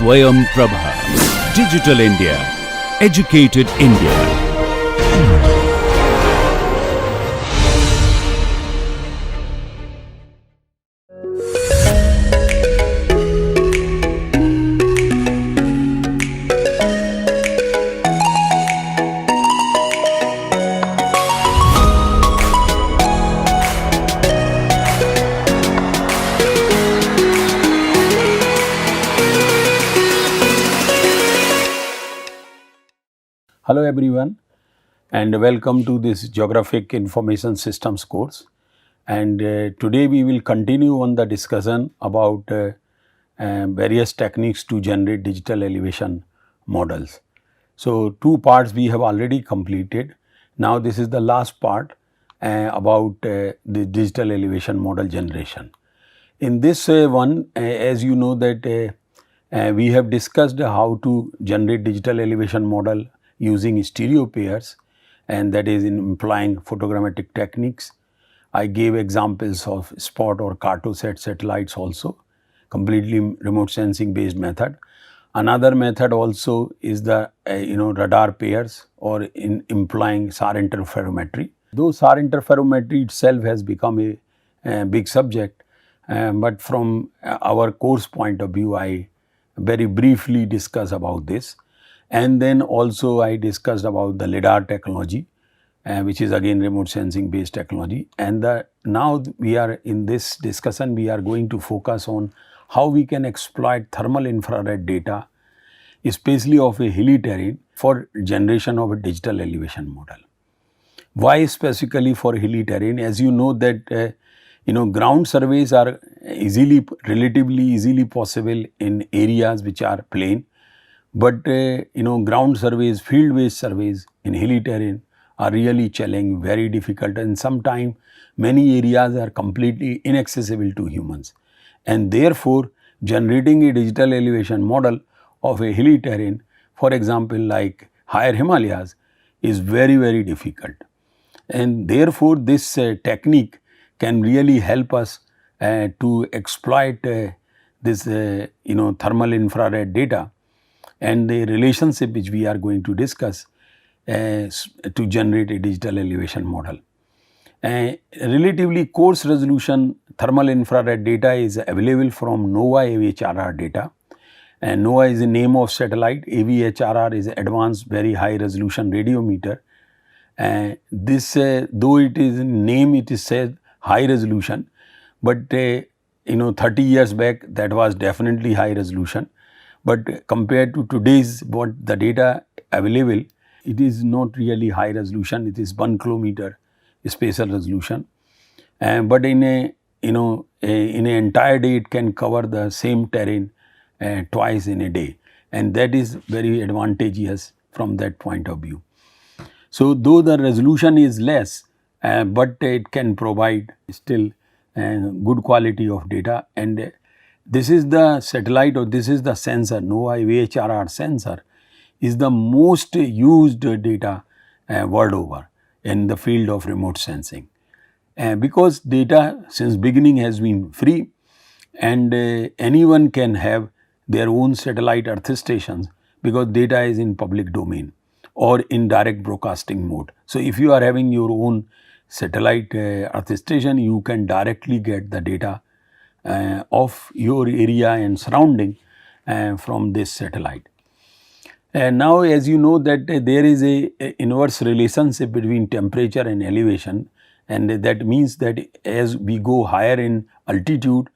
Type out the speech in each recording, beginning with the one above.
Swayam Prabha. Digital India. Educated India. Hello everyone and welcome to this Geographic Information Systems course, and today we will continue on the discussion about various techniques to generate digital elevation models. So, two parts we have already completed. Now this is the last part about the digital elevation model generation. In this one, as you know that we have discussed how to generate digital elevation model using stereo pairs, and that is in implying photogrammetric techniques. I gave examples of spot or cartosat satellites also, completely remote sensing based method. Another method also is the radar pairs or in implying SAR interferometry. Though SAR interferometry itself has become a big subject, but from our course point of view, I very briefly discuss about this. And then also I discussed about the LiDAR technology, which is again remote sensing based technology. And now we are in this discussion, we are going to focus on how we can exploit thermal infrared data, especially of a hilly terrain, for generation of a digital elevation model. Why specifically for hilly terrain? As you know that ground surveys are relatively easily possible in areas which are plain. But ground surveys, field based surveys in hilly terrain are really challenging, very difficult, and sometimes many areas are completely inaccessible to humans. And therefore, generating a digital elevation model of a hilly terrain, for example like higher Himalayas, is very difficult. And therefore, this technique can really help us to exploit this thermal infrared data and the relationship which we are going to discuss to generate a digital elevation model. Relatively coarse resolution thermal infrared data is available from NOAA AVHRR data, and NOAA is the name of satellite. AVHRR is advanced very high resolution radiometer. This though it is in name it is said high resolution, but 30 years back that was definitely high resolution. But compared to today's what the data available, it is not really high resolution. It is 1 kilometer spatial resolution, but in a in an entire day it can cover the same terrain twice in a day, and that is very advantageous from that point of view. So though the resolution is less, but it can provide still good quality of data. And this is the satellite, or this is the sensor, NOAA AVHRR sensor is the most used data world over in the field of remote sensing. Because data since beginning has been free, and anyone can have their own satellite earth stations because data is in public domain or in direct broadcasting mode. So if you are having your own satellite earth station, you can directly get the data of your area and surrounding from this satellite. And now as you know that there is a inverse relationship between temperature and elevation, and that means that as we go higher in altitude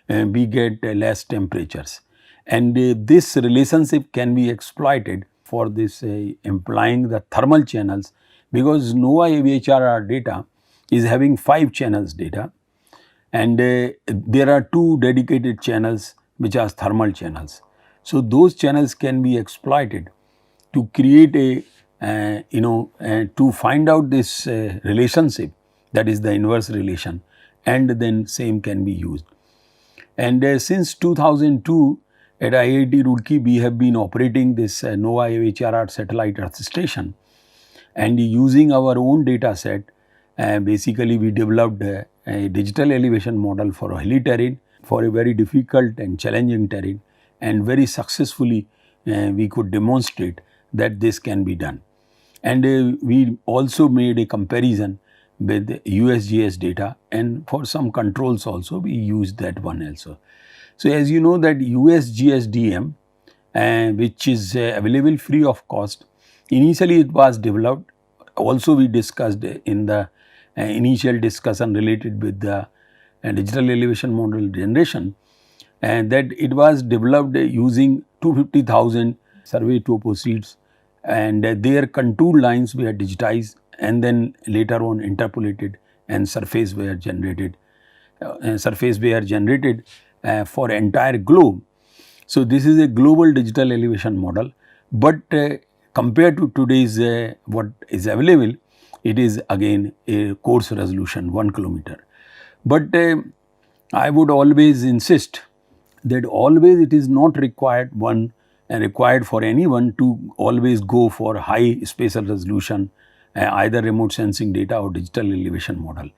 we get less temperatures, and this relationship can be exploited for this implying the thermal channels, because NOAA AVHRR data is having 5 channels data, and there are 2 dedicated channels which are thermal channels. So those channels can be exploited to create a to find out this relationship, that is the inverse relation, and then same can be used. And since 2002 at IIT Roorkee we have been operating this NOAA AVHRR satellite earth station, and using our own data set basically we developed a digital elevation model for a hilly terrain, for a very difficult and challenging terrain, and very successfully we could demonstrate that this can be done. And we also made a comparison with USGS data, and for some controls also we used that one also. So, as you know that USGS DM, which is available free of cost, initially it was developed, also we discussed in the initial discussion related with the digital elevation model generation, and that it was developed using 250,000 survey topo sheets, and their contour lines were digitized and then later on interpolated and surface were generated for entire globe. So, this is a global digital elevation model, but compared to today's what is available, it is again a coarse resolution 1 kilometer. But I would always insist that always it is not required for anyone to always go for high spatial resolution, either remote sensing data or digital elevation model.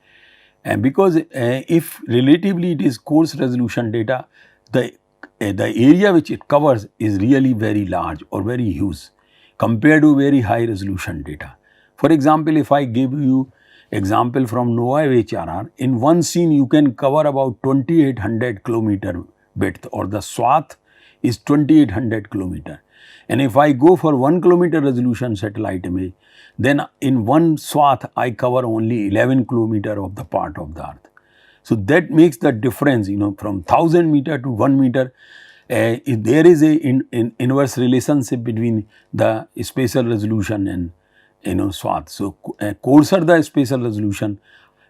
Because if relatively it is coarse resolution data, the area which it covers is really very large or very huge compared to very high resolution data. For example, if I give you example from NOAA HRR, in one scene you can cover about 2800 kilometer width, or the swath is 2800 kilometer. And if I go for 1 kilometer resolution satellite image, then in one swath I cover only 11 kilometer of the part of the earth. So, that makes the difference, from 1000 meter to 1 meter. There is a inverse relationship between the spatial resolution and swath. So, coarser the spatial resolution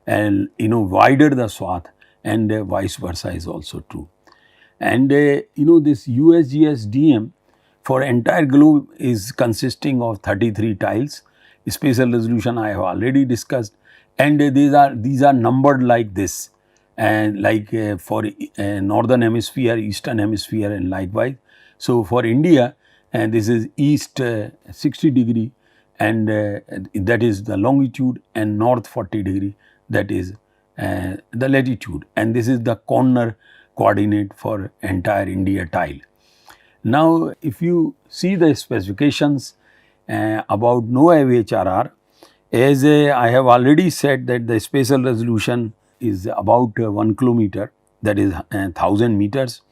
and wider the swath, and vice versa is also true. And this USGS DM for entire globe is consisting of 33 tiles. Spatial resolution I have already discussed, and these are numbered like this, and like for northern hemisphere, eastern hemisphere, and likewise. So, for India, this is east 60 degree, and that is the longitude, and north 40 degree, that is the latitude, and this is the corner coordinate for entire India tile. Now, if you see the specifications about NOAA HRR, as I have already said that the spatial resolution is about 1 kilometer, that is 1000 meters,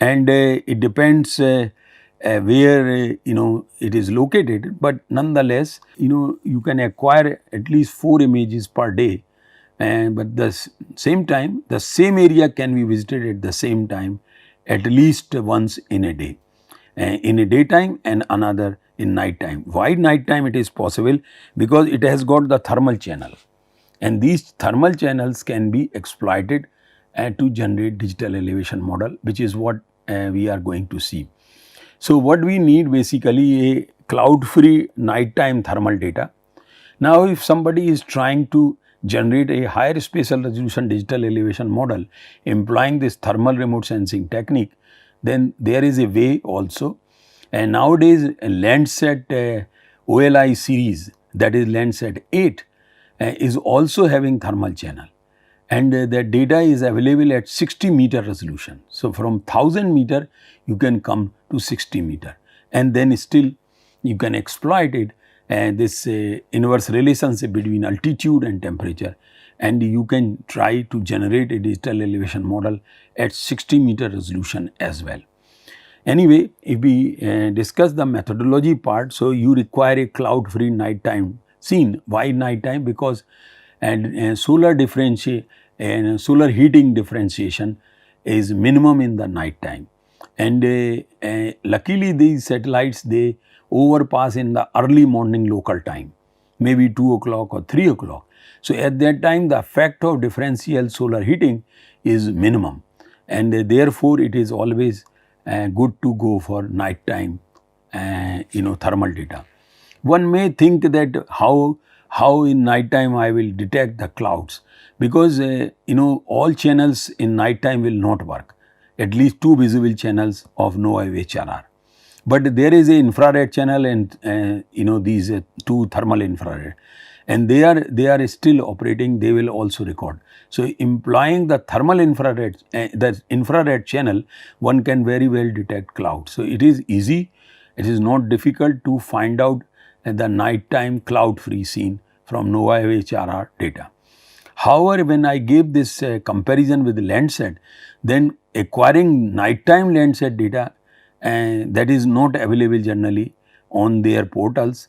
and it depends where it is located, but nonetheless you can acquire at least 4 images per day, but the same time the same area can be visited at the same time at least once in a day, in a daytime and another in night time. Why night time it is possible? Because it has got the thermal channel, and these thermal channels can be exploited to generate digital elevation model, which is what we are going to see. So, what we need basically a cloud free nighttime thermal data. Now, if somebody is trying to generate a higher spatial resolution digital elevation model employing this thermal remote sensing technique, then there is a way also. And nowadays Landsat OLI series, that is Landsat 8, is also having thermal channel, and the data is available at 60 meter resolution. So, from 1000 meter you can come to 60 meter, and then still you can exploit it, this inverse relationship between altitude and temperature, and you can try to generate a digital elevation model at 60 meter resolution as well. Anyway, if we discuss the methodology part, so you require a cloud free nighttime scene. Why nighttime? Because solar heating differentiation is minimum in the night time, and luckily these satellites, they overpass in the early morning local time, maybe 2 o'clock or 3 o'clock. So, at that time the effect of differential solar heating is minimum, and therefore it is always good to go for nighttime thermal data. One may think that how in nighttime I will detect the clouds, because all channels in nighttime will not work, at least 2 visible channels of NOAA HRR. But there is a infrared channel and these 2 thermal infrared, and they are still operating, they will also record. So, employing the thermal infrared, the infrared channel, one can very well detect clouds. So, it is easy, it is not difficult to find out the nighttime cloud free scene from NOAA HRR data. However, when I gave this comparison with the Landsat, then acquiring nighttime Landsat data that is not available generally on their portals,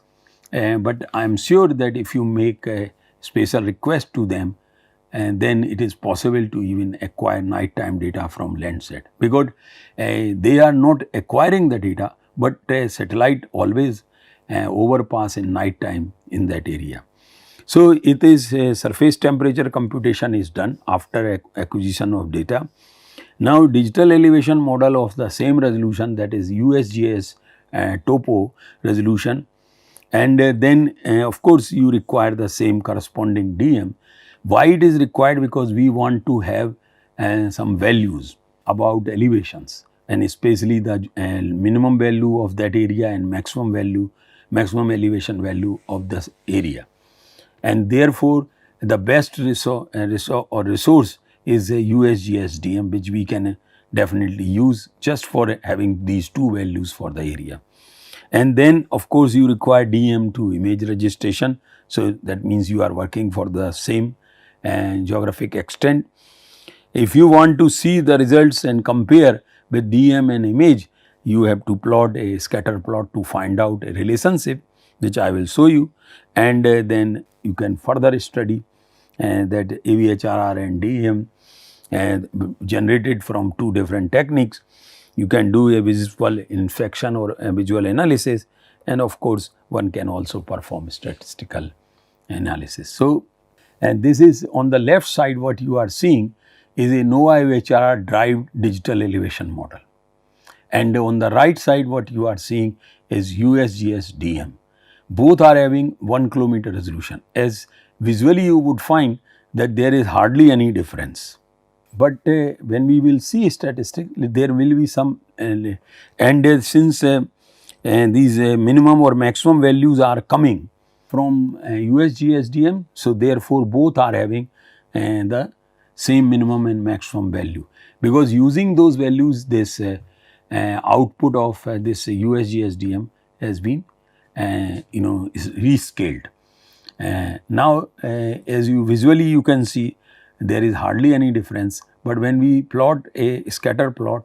but I am sure that if you make a special request to them, then it is possible to even acquire nighttime data from Landsat, because they are not acquiring the data, but satellite always overpass in night time in that area. So, it is surface temperature computation is done after acquisition of data. Now, digital elevation model of the same resolution, that is USGS topo resolution, and then of course, you require the same corresponding DM. Why it is required? Because we want to have some values about elevations, and especially the minimum value of that area and maximum elevation value of this area. And therefore, the best resource is a USGS DM, which we can definitely use just for having these two values for the area. And then of course, you require DM to image registration. So, that means you are working for the same geographic extent. If you want to see the results and compare with DM and image, you have to plot a scatter plot to find out a relationship, which I will show you, and then you can further study that AVHRR and DM generated from two different techniques. You can do a visual inspection or a visual analysis, and of course, one can also perform statistical analysis. So, and this is on the left side, what you are seeing is a NOAA HRR derived digital elevation model, and on the right side what you are seeing is USGS DM. Both are having 1 kilometer resolution, as visually you would find that there is hardly any difference. But when we will see statistically, there will be some and since these minimum or maximum values are coming from USGS DM, so therefore both are having the same minimum and maximum value, because using those values, this output of this USGS DM has been is rescaled. Now, as you visually you can see, there is hardly any difference, but when we plot a scatter plot,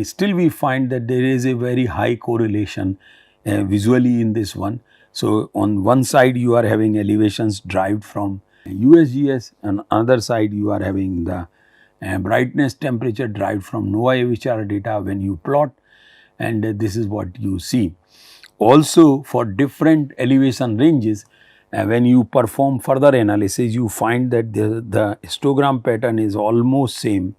still we find that there is a very high correlation visually in this one. So, on one side you are having elevations derived from USGS, and other side you are having the brightness temperature derived from NOAA HRR data when you plot, and this is what you see. Also, for different elevation ranges, when you perform further analysis, you find that the histogram pattern is almost same.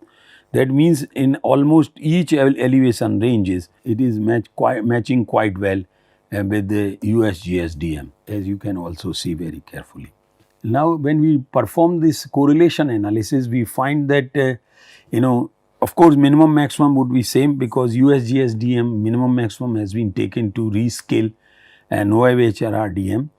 That means, in almost each elevation ranges, it is matching quite well with the USGS DM, as you can also see very carefully. Now, when we perform this correlation analysis, we find that of course, minimum maximum would be same, because USGS DM minimum maximum has been taken to rescale NOAA HRR DM.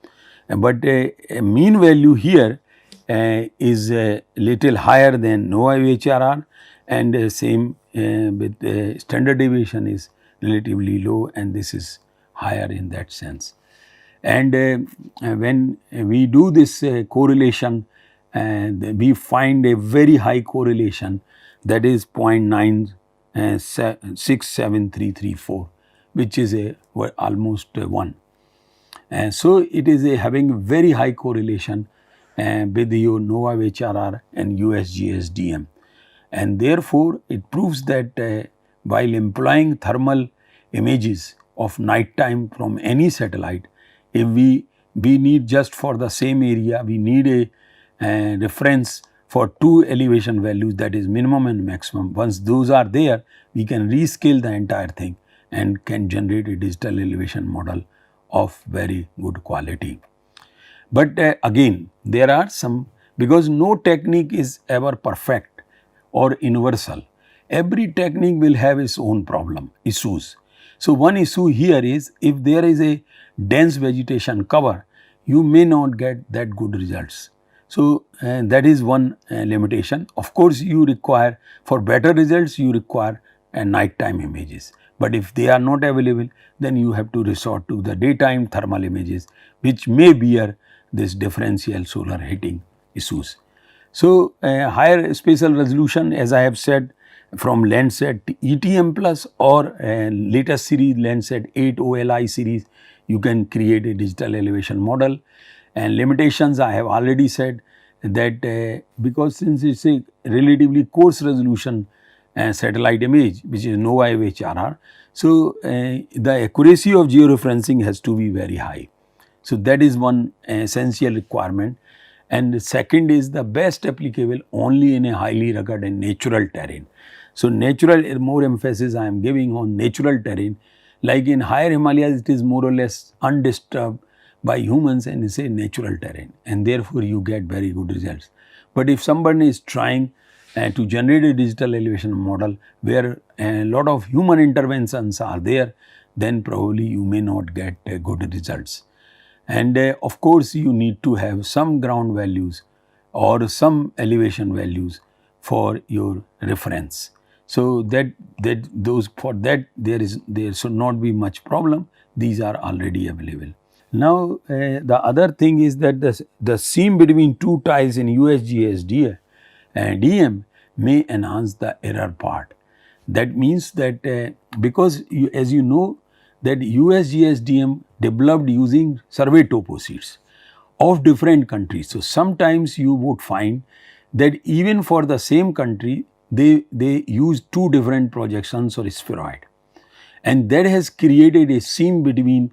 But a mean value here is a little higher than NOAA HRR, and same with standard deviation is relatively low, and this is higher in that sense. And when we do this correlation, we find a very high correlation, that is 0.967334, which is almost 1. So, it is having very high correlation with your NOAA HRR and USGS DM, and therefore, it proves that while employing thermal images of night time from any satellite, if we need just for the same area, we need a reference for two elevation values, that is minimum and maximum. Once those are there, we can rescale the entire thing and can generate a digital elevation model of very good quality. But again, there are some, because no technique is ever perfect or universal. Every technique will have its own issues. So, one issue here is, if there is a dense vegetation cover, you may not get that good results. So, that is one limitation. Of course, you require, for better results you require nighttime images, but if they are not available, then you have to resort to the daytime thermal images, which may bear this differential solar heating issues. So, higher spatial resolution, as I have said, from Landsat ETM plus or latest series Landsat 8 OLI series, you can create a digital elevation model. And limitations I have already said that because since it is a relatively coarse resolution satellite image, which is NOAA HRR, so the accuracy of georeferencing has to be very high. So, that is one essential requirement. And second is the best applicable only in a highly rugged and natural terrain. So, natural, more emphasis I am giving on natural terrain, like in higher Himalayas it is more or less undisturbed by humans and is a natural terrain, and therefore you get very good results. But if someone is trying to generate a digital elevation model where a lot of human interventions are there, then probably you may not get good results. And of course, you need to have some ground values or some elevation values for your reference. So, there should not be much problem, these are already available. Now, the other thing is that the seam between two tiles in USGS DM may enhance the error part. That means that because as you know that USGS DM developed using survey topo sheets of different countries. So, sometimes you would find that even for the same country they use two different projections or spheroid, and that has created a seam between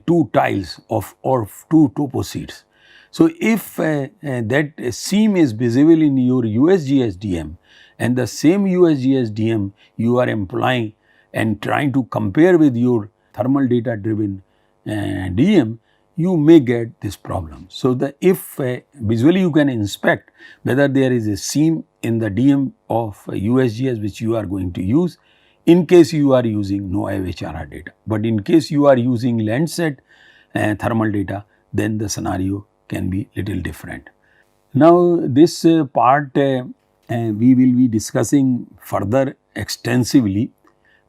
two tiles or two topo sheets. So, if that seam is visible in your USGS DM and the same USGS DM you are employing and trying to compare with your thermal data driven DM, you may get this problem. So, if visually you can inspect whether there is a seam in the DM of USGS which you are going to use, in case you are using NOAA HRR data, but in case you are using Landsat thermal data, then the scenario can be little different. Now, this part we will be discussing further extensively,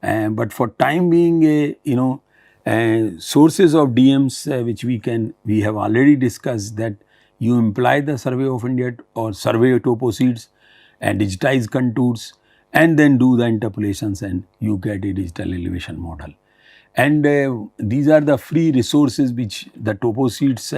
but for time being sources of DMs which we have already discussed, that you imply the survey of India or survey topo sheets and digitize contours and then do the interpolations and you get a digital elevation model. And these are the free resources which the topo sheets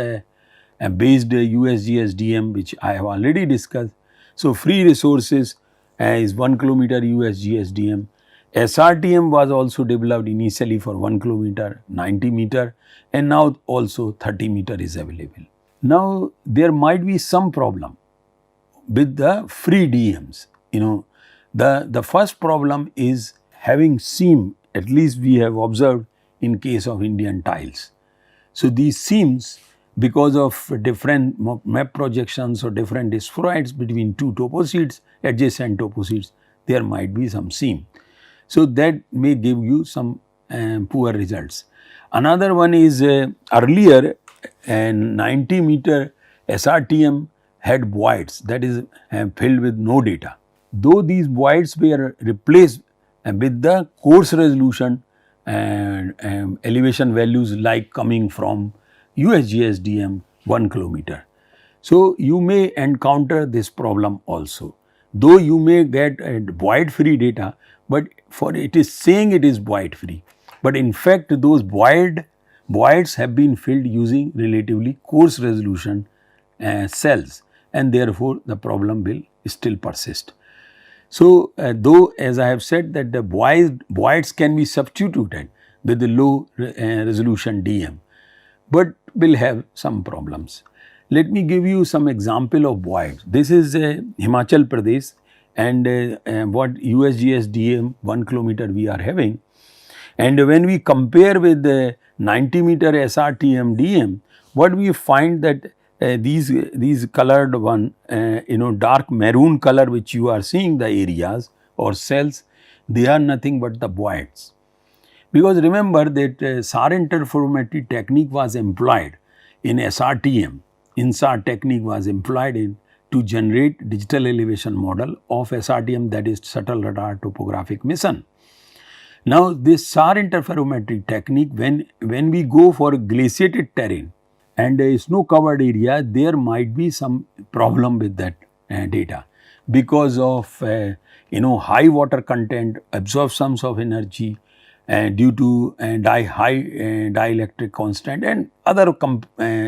based USGS DM which I have already discussed. So, free resources is 1 kilometer USGS DM. SRTM was also developed initially for 1 kilometer, 90 meter, and now also 30 meter is available. Now, there might be some problem with the free DMs. The first problem is having seam, at least we have observed in case of Indian tiles. So, these seams, because of different map projections or different spheroids between two topo sheets, adjacent topo sheets, there might be some seam. So, that may give you some poor results. Another one is earlier 90 meter SRTM had voids, that is filled with no data. Though these voids were replaced with the coarse resolution and elevation values like coming from USGS DM 1 kilometer. So, you may encounter this problem also, though you may get void free data, but for it is saying it is void free, but in fact those voids have been filled using relatively coarse resolution cells, and therefore the problem will still persist. So, though as I have said that the voids can be substituted with the low resolution DM, but will have some problems. Let me give you some example of voids. This is Himachal Pradesh, and what USGS DM 1 kilometer we are having, and when we compare with the 90 meter SRTM DM, what we find that these colored one, dark maroon color which you are seeing the areas or cells, they are nothing but the voids. Because remember that SAR interferometry technique was employed in SRTM, INSAR technique was employed in to generate digital elevation model of SRTM, that is shuttle radar topographic mission. Now this SAR interferometry technique, when we go for glaciated terrain and a snow covered area, there might be some problem with that data because of high water content, absorptions of energy due to high dielectric constant and other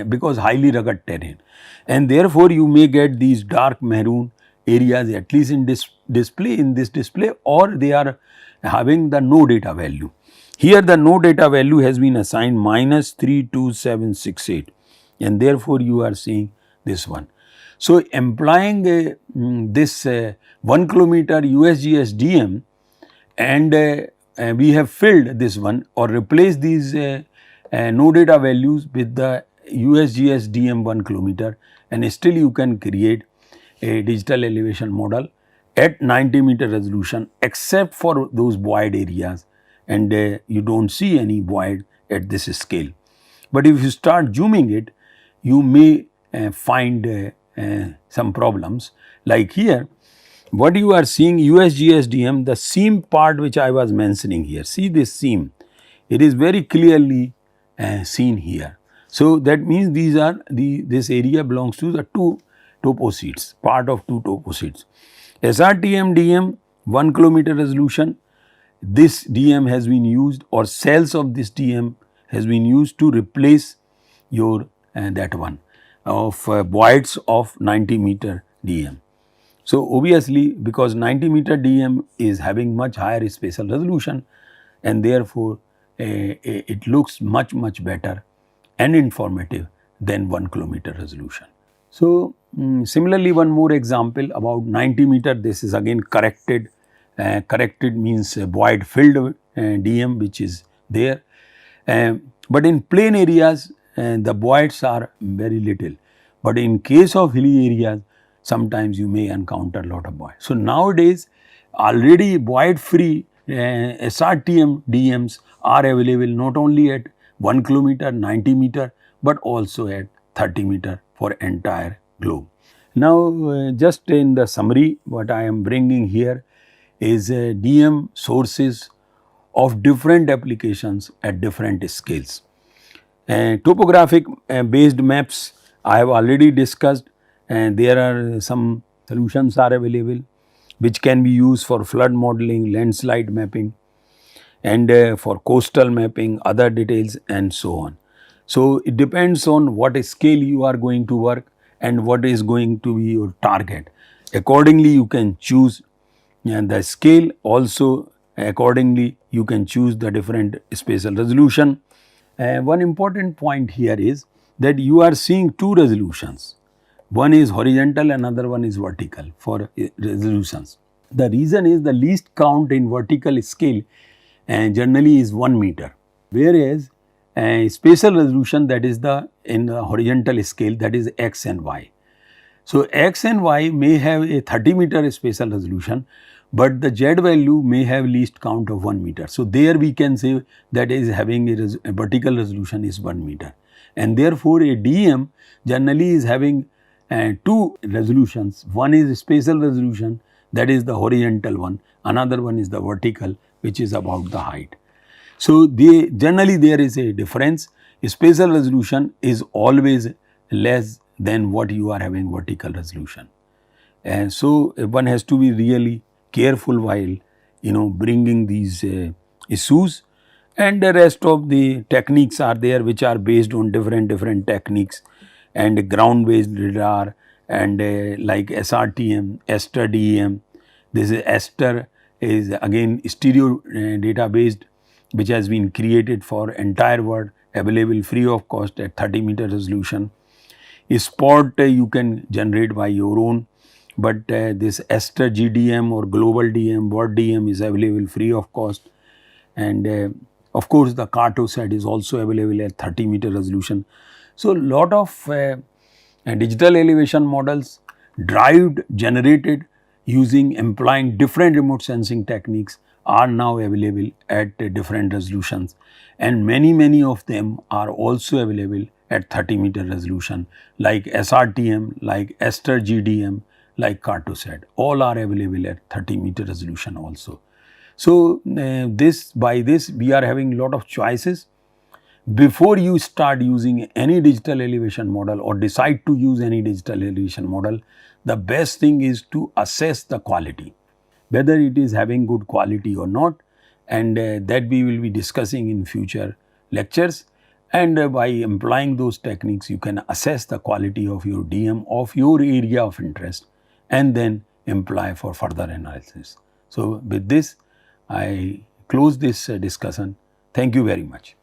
because highly rugged terrain, and therefore you may get these dark maroon areas at least in this display, or they are having the no data value. Here the no data value has been assigned -32768, and therefore you are seeing this one. So employing this 1 kilometer USGS DM, and we have filled this one or replaced these no data values with the USGS DM 1 kilometer, and still you can create a digital elevation model at 90 meter resolution except for those void areas, and you do not see any void at this scale. But if you start zooming it, you may find some problems, like here what you are seeing USGS DM, the seam part which I was mentioning here. See this seam, it is very clearly seen here. So that means these are this area belongs to the two toposeeds, part of two toposeeds. SRTM DM 1 kilometer resolution, this DM has been used, or cells of this DM has been used to replace your that one of voids of 90 meter DM. So obviously because 90 meter DM is having much higher spatial resolution, and therefore it looks much better and informative than 1 kilometer resolution. So similarly, one more example about 90 meter, this is again corrected. Corrected means void filled DM which is there, but in plain areas the voids are very little, but in case of hilly areas sometimes you may encounter a lot of void. So nowadays already void free SRTM DMs are available not only at 1 kilometer 90 meter but also at 30 meter for entire globe. Now just in the summary, what I am bringing here is DM sources of different applications at different scales. Topographic based maps I have already discussed, and there are some solutions are available which can be used for flood modeling, landslide mapping, and for coastal mapping, other details and so on. So it depends on what scale you are going to work and what is going to be your target. Accordingly you can choose the scale, also accordingly you can choose the different spatial resolution. One important point here is that you are seeing two resolutions. One is horizontal, another one is vertical for resolutions. The reason is the least count in vertical scale generally is 1 meter, whereas spatial resolution, that is in the horizontal scale, that is X and Y. So X and Y may have a 30 meter spatial resolution, but the Z value may have least count of 1 meter. So there we can say that is having a vertical resolution is 1 meter, and therefore a DM generally is having two resolutions. One is spatial resolution, that is the horizontal one, another one is the vertical, which is about the height. So they generally there is a difference. Spatial resolution is always less than what you are having vertical resolution, and so one has to be really careful while bringing these issues. And the rest of the techniques are there which are based on different techniques, and ground based radar, and like SRTM, Ester DEM. This is Ester is again stereo data based, which has been created for entire world, available free of cost at 30 meter resolution. Spot you can generate by your own, but this Ester GDM or global DM, world DM is available free of cost, and of course the Cartosat is also available at 30 meter resolution. So lot of digital elevation models derived, generated using employing different remote sensing techniques are now available at different resolutions, and many of them are also available at 30-meter resolution, like SRTM, like Ester GDM, like Cartosat. All are available at 30-meter resolution also. So, by this we are having lot of choices. Before you start using any digital elevation model or decide to use any digital elevation model, the best thing is to assess the quality, whether it is having good quality or not, and that we will be discussing in future lectures. And by employing those techniques, you can assess the quality of your DM of your area of interest and then employ for further analysis. So, with this I close this discussion. Thank you very much.